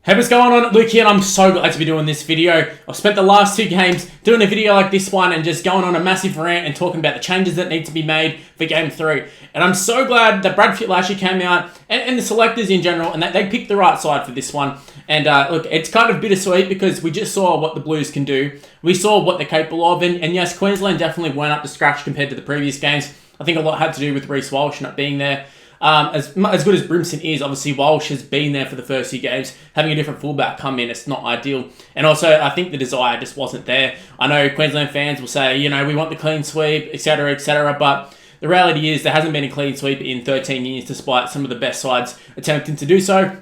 Hey, what's going on? Luke here, and I'm so glad to be doing this video. I've spent the last 2 games doing a video like this one and just going on a massive rant and talking about the changes that need to be made for Game 3. And I'm so glad that Brad Fittler actually came out and the selectors in general, and that they picked the right side for this one. And look, it's kind of bittersweet because we just saw what the Blues can do. We saw what they're capable of, and yes, Queensland definitely weren't up to scratch compared to the previous games. I think a lot had to do with Reece Walsh not being there. As good as Brimson is, obviously Walsh has been there for the first 2 games. Having a different fullback come in, it's not ideal. And also, I think the desire just wasn't there. I know Queensland fans will say, we want the clean sweep, etc., etc., but the reality is there hasn't been a clean sweep in 13 years, despite some of the best sides attempting to do so.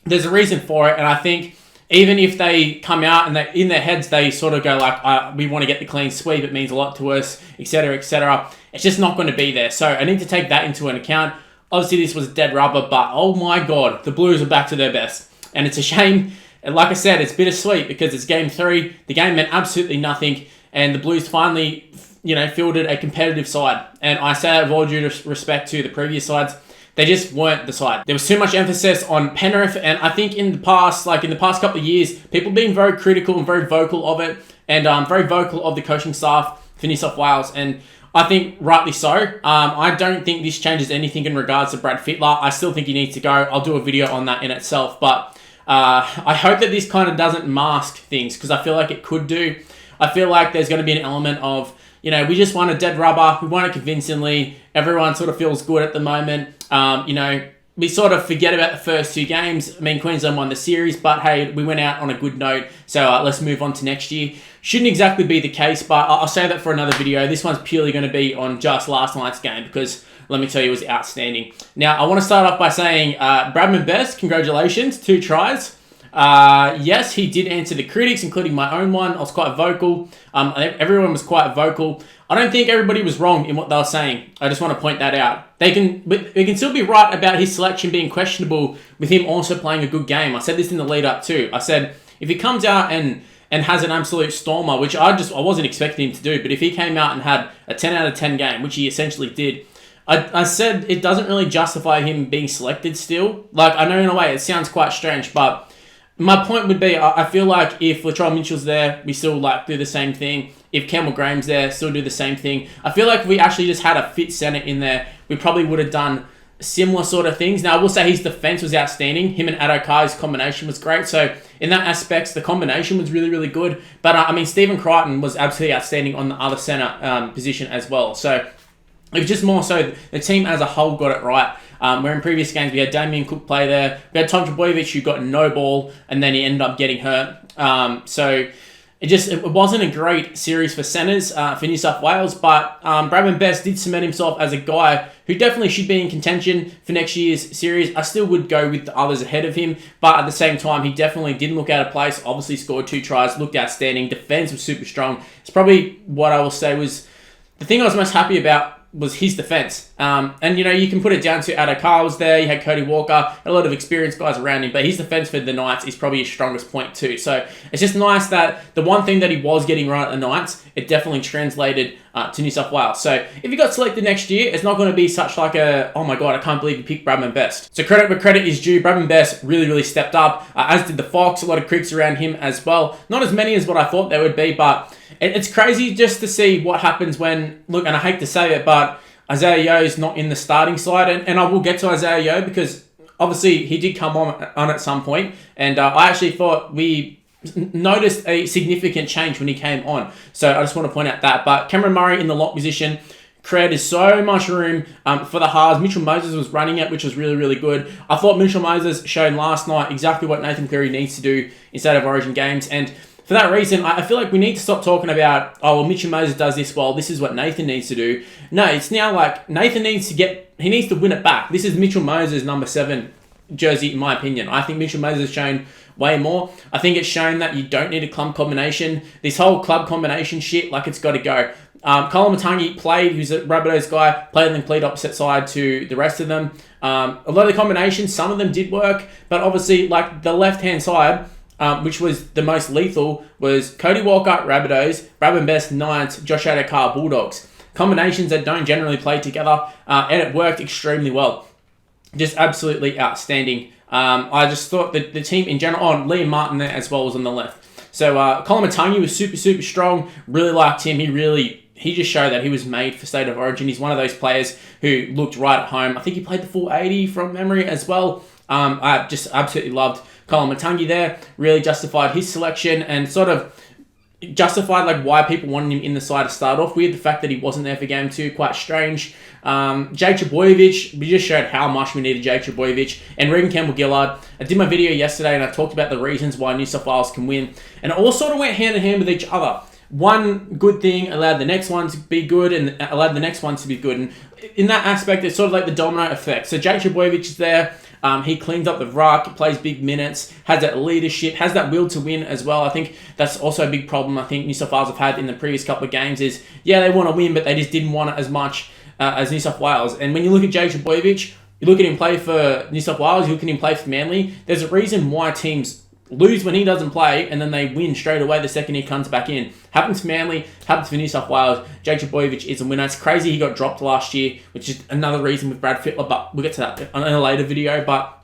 There's a reason for it, and I think even if they come out and in their heads they sort of go like, we want to get the clean sweep, it means a lot to us, etc., etc., it's just not going to be there. So I need to take that into an account. Obviously, this was dead rubber, but oh my God, the Blues are back to their best. And it's a shame. And like I said, it's bittersweet because it's Game 3. The game meant absolutely nothing. And the Blues finally, fielded a competitive side. And I say that with all due respect to the previous sides, they just weren't the side. There was too much emphasis on Penrith. And I think in the past couple of years, people being very critical and very vocal of it. And very vocal of the coaching staff for New South Wales. And I think rightly so. I don't think this changes anything in regards to Brad Fittler. I still think he needs to go. I'll do a video on that in itself. But I hope that this kind of doesn't mask things because I feel like it could do. I feel like there's going to be an element of, we just won a dead rubber. We won it convincingly. Everyone sort of feels good at the moment. We sort of forget about the first 2 games. I mean, Queensland won the series, but hey, we went out on a good note. So let's move on to next year. Shouldn't exactly be the case, but I'll say that for another video. This one's purely going to be on just last night's game because let me tell you, it was outstanding. Now, I want to start off by saying Bradman Best, congratulations, 2 tries. Yes, he did answer the critics, including my own one. I was quite vocal. Everyone was quite vocal. I don't think everybody was wrong in what they were saying. I just want to point that out. They can still be right about his selection being questionable with him also playing a good game. I said this in the lead up too. I said, if he comes out and has an absolute stormer, which I wasn't expecting him to do, but if he came out and had a 10 out of 10 game, which he essentially did, I said it doesn't really justify him being selected still. Like, I know in a way it sounds quite strange, but my point would be, I feel like if Latrell Mitchell's there, we still do the same thing. If Campbell Graham's there, still do the same thing. I feel like if we actually just had a fit centre in there, we probably would have done similar sort of things. Now, I will say his defense was outstanding. Him and Adokai's combination was great. So in that aspect, the combination was really, really good. But Stephen Crichton was absolutely outstanding on the other centre position as well. So it was just more so the team as a whole got it right. Where in previous games we had Damien Cook play there. We had Tom Trbojevic who got no ball and then he ended up getting hurt. So it wasn't a great series for centres for New South Wales, but Bradman Best did cement himself as a guy who definitely should be in contention for next year's series. I still would go with the others ahead of him, but at the same time, he definitely didn't look out of place. Obviously scored 2 tries, looked outstanding. Defense was super strong. It's probably what I will say was the thing I was most happy about was his defense. And you can put it down to Adokar was there, you had Cody Walker, a lot of experienced guys around him, but his defense for the Knights is probably his strongest point too. So it's just nice that the one thing that he was getting right at the Knights, it definitely translated to New South Wales. So if he got selected next year, it's not going to be such like a, oh my God, I can't believe you picked Bradman Best. So credit where credit is due. Bradman Best really, really stepped up, as did the Fox, a lot of critics around him as well. Not as many as what I thought there would be, but it's crazy just to see what happens when, look, and I hate to say it, but Isaiah Yeo is not in the starting side, and I will get to Isaiah Yeo because obviously he did come on at some point, and I actually thought we noticed a significant change when he came on. So I just want to point out that. But Cameron Murray in the lock position created so much room for the halves. Mitchell Moses was running it, which was really, really good. I thought Mitchell Moses showed last night exactly what Nathan Cleary needs to do instead of Origin games, and for that reason, I feel like we need to stop talking about, Mitchell Moses does this well, this is what Nathan needs to do. No, it's now like Nathan needs to win it back. This is Mitchell Moses' number 7 jersey, in my opinion. I think Mitchell Moses has shown way more. I think it's shown that you don't need a club combination. This whole club combination shit, it's got to go. Colin Matangi played, who's a Rabbitohs guy, played on the complete opposite side to the rest of them. A lot of the combinations, some of them did work, but obviously, the left-hand side, which was the most lethal, was Cody Walker, Rabbitohs, Bradman Best, Knights, Josh Adokar, Bulldogs. Combinations that don't generally play together, and it worked extremely well. Just absolutely outstanding I just thought that the team in general, Liam Martin there as well was on the left. So Colin Matangi was super, super strong. Really liked him. He just showed that he was made for State of Origin. He's one of those players who looked right at home. I think he played the full 80 from memory as well. I just absolutely loved Colin Matangi there. Really justified his selection and sort of justified like why people wanted him in the side to start off with. The fact that he wasn't there for game 2, quite strange. Jake Trbojevic, we just showed how much we needed Jake Trbojevic and Regan Campbell-Gillard. I did my video yesterday and I talked about the reasons why New South Wales can win, and it all sort of went hand in hand with each other. One good thing allowed the next one to be good and allowed the next one to be good, and in that aspect it's sort of like the domino effect. So Jake Trbojevic is there. He cleans up the ruck, plays big minutes, has that leadership, has that will to win as well. I think that's also a big problem I think New South Wales have had in the previous couple of games is, yeah, they want to win, but they just didn't want it as much as New South Wales. And when you look at Jake Trbojevic, you look at him play for New South Wales, you look at him play for Manly, there's a reason why teams lose when he doesn't play, and then they win straight away the second he comes back in. Happens to Manly, happens for New South Wales. Jake Trbojevic is a winner. It's crazy he got dropped last year, which is another reason with Brad Fittler, but we'll get to that in a later video. But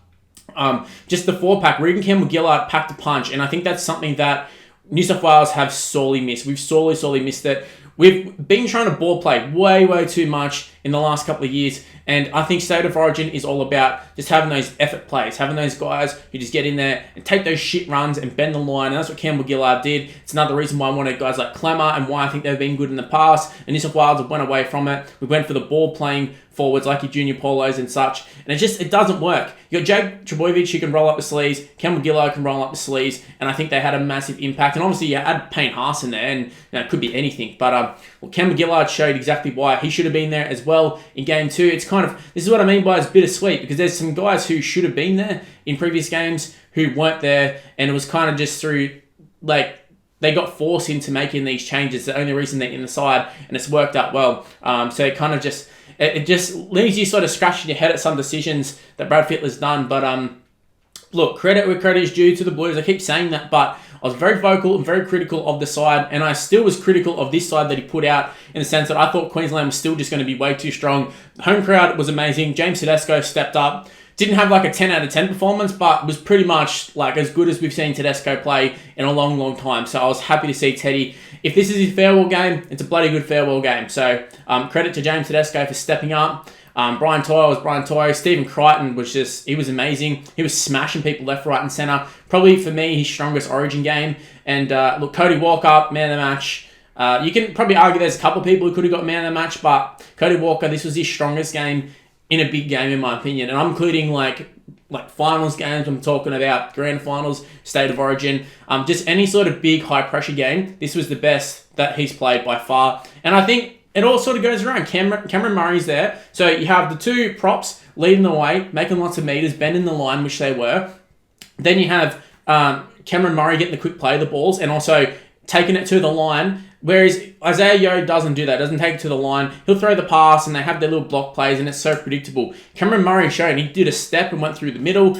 just the 4-pack, Regan Campbell-Gillard packed a punch, and I think that's something that New South Wales have sorely missed. We've sorely missed it. We've been trying to ball play way too much in the last couple of years, and I think State of Origin is all about just having those effort plays, having those guys who just get in there and take those shit runs and bend the line, and that's what Campbell-Gillard did. It's another reason why I wanted guys like Clemmer and why I think they've been good in the past, and New South Wales went away from it. We went for the ball playing forwards like your Junior Polos and such, and it doesn't work. You got Jake Trbojevic who can roll up the sleeves, Campbell-Gillard can roll up the sleeves, and I think they had a massive impact. And obviously you add Payne Haas in there, and it could be anything, but Campbell-Gillard showed exactly why he should have been there as well in game 2. It's kind of, this is what I mean by it's bittersweet, because there's some guys who should have been there in previous games who weren't there, and it was kind of just through, like, they got forced into making these changes. The only reason they're in the side, and it's worked out well. So it kind of just, it just leaves you sort of scratching your head at some decisions that Brad Fittler's done. But look, credit where credit is due to the Blues. I keep saying that, but I was very vocal and very critical of the side, and I still was critical of this side that he put out in the sense that I thought Queensland was still just going to be way too strong. The home crowd was amazing. James Tedesco stepped up. Didn't have like a 10 out of 10 performance, but was pretty much like as good as we've seen Tedesco play in a long time. So I was happy to see Teddy. If this is his farewell game, it's a bloody good farewell game. So credit to James Tedesco for stepping up. Brian Toy was Brian Toy. Stephen Crichton was he was amazing. He was smashing people left, right and centre. Probably for me, his strongest Origin game. And look, Cody Walker, man of the match. You can probably argue there's a couple of people who could have got man of the match, but Cody Walker, this was his strongest game in a big game in my opinion. And I'm including like finals games. I'm talking about grand finals, State of Origin, just any sort of big high pressure game. This was the best that he's played by far. And I think it all sort of goes around. Cameron Murray's there. So you have the two props leading the way, making lots of meters, bending the line, which they were. Then you have Cameron Murray getting the quick play of the balls and also taking it to the line. Whereas Isaiah Yeo doesn't do that, doesn't take it to the line. He'll throw the pass and they have their little block plays and it's so predictable. Cameron Murray shown he did a step and went through the middle.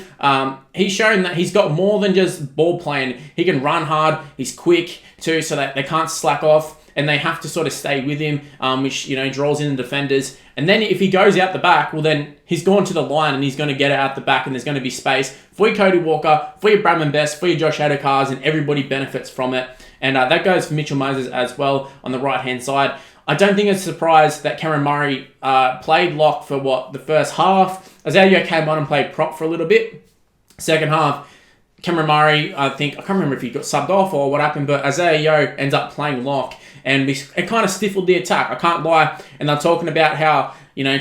He's shown that he's got more than just ball playing. He can run hard, he's quick too, so that they can't slack off and they have to sort of stay with him, which, draws in the defenders. And then if he goes out the back, well then he's gone to the line and he's going to get it out the back and there's going to be space for your Cody Walker, for your Bradman Best, for your Josh Adokars, and everybody benefits from it. And that goes for Mitchell Moses as well on the right-hand side. I don't think it's a surprise that Cameron Murray played lock for the first half. Isaiah came on and played prop for a little bit. Second half, Cameron Murray, I can't remember if he got subbed off or what happened, but Isaiah ends up playing lock. And it kind of stifled the attack, I can't lie. And they're talking about how,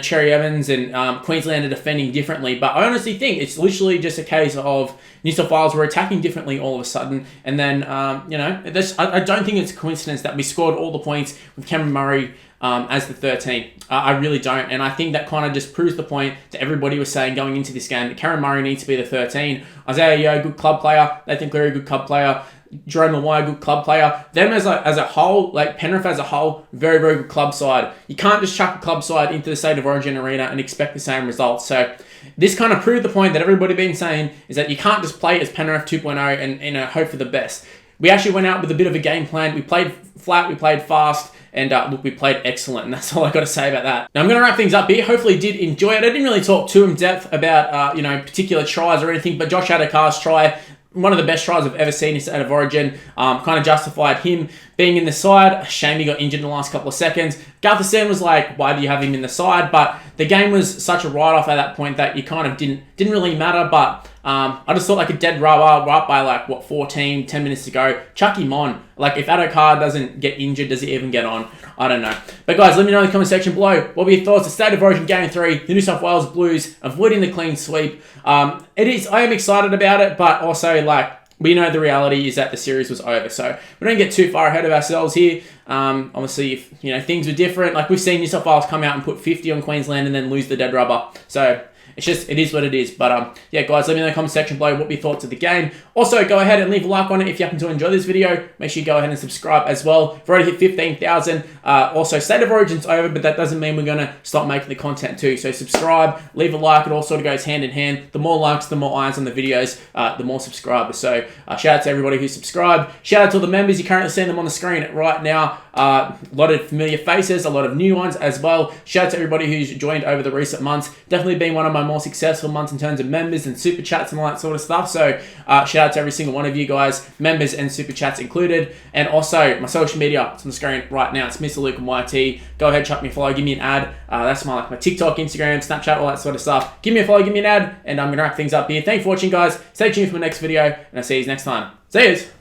Cherry Evans and Queensland are defending differently. But I honestly think it's literally just a case of New South Wales were attacking differently all of a sudden. And then, I don't think it's a coincidence that we scored all the points with Cameron Murray as the 13. I really don't. And I think that kind of just proves the point that everybody was saying going into this game that Cameron Murray needs to be the 13. Isaiah Yeo, good club player. Nathan Cleary, good club player. Jerome Luai, good club player. Them as a whole, like Penrith as a whole, very, very good club side. You can't just chuck a club side into the State of Origin arena and expect the same results. So this kind of proved the point that everybody been saying is that you can't just play as Penrith 2.0 and hope for the best. We actually went out with a bit of a game plan. We played flat, we played fast, and look, we played excellent, and that's all I got to say about that. Now I'm going to wrap things up here. Hopefully you did enjoy it. I didn't really talk too in depth about particular tries or anything, but Josh Adokar try, one of the best tries I've ever seen in State of Origin, kind of justified him being in the side. Shame he got injured in the last couple of seconds. Gutherson was like, why do you have him in the side? But the game was such a write-off at that point that you kind of didn't really matter. But I just thought like a dead rubber, right by like, 10 minutes to go. Chuck him on. Like, if Adokar doesn't get injured, does he even get on? I don't know. But guys, let me know in the comment section below. What were your thoughts of State of Origin Game 3, the New South Wales Blues avoiding the clean sweep? I am excited about it, but also like, we know the reality is that the series was over, so we don't get too far ahead of ourselves here. Obviously, if things were different, like we've seen New South Wales come out and put 50 on Queensland and then lose the dead rubber. So it is what it is. But yeah, guys, let me know in the comment section below what your thoughts of the game. Also, go ahead and leave a like on it if you happen to enjoy this video. Make sure you go ahead and subscribe as well. We've already hit 15,000. Also, State of Origin's over, but that doesn't mean we're going to stop making the content too. So subscribe, leave a like. It all sort of goes hand in hand. The more likes, the more eyes on the videos, the more subscribers. So shout out to everybody who's subscribed. Shout out to all the members. You're currently seeing them on the screen right now. A lot of familiar faces, a lot of new ones as well. Shout out to everybody who's joined over the recent months. Definitely been one of my more successful months in terms of members and super chats and all that sort of stuff. So shout out to every single one of you guys, members and super chats included. And also my social media, it's on the screen right now. It's Mr. Luke and YT. Go ahead, chuck me a follow, give me an ad. That's my TikTok, Instagram, Snapchat, all that sort of stuff. Give me a follow, give me an ad, and I'm gonna wrap things up here. Thanks for watching, guys. Stay tuned for my next video, and I'll see you next time. See yous.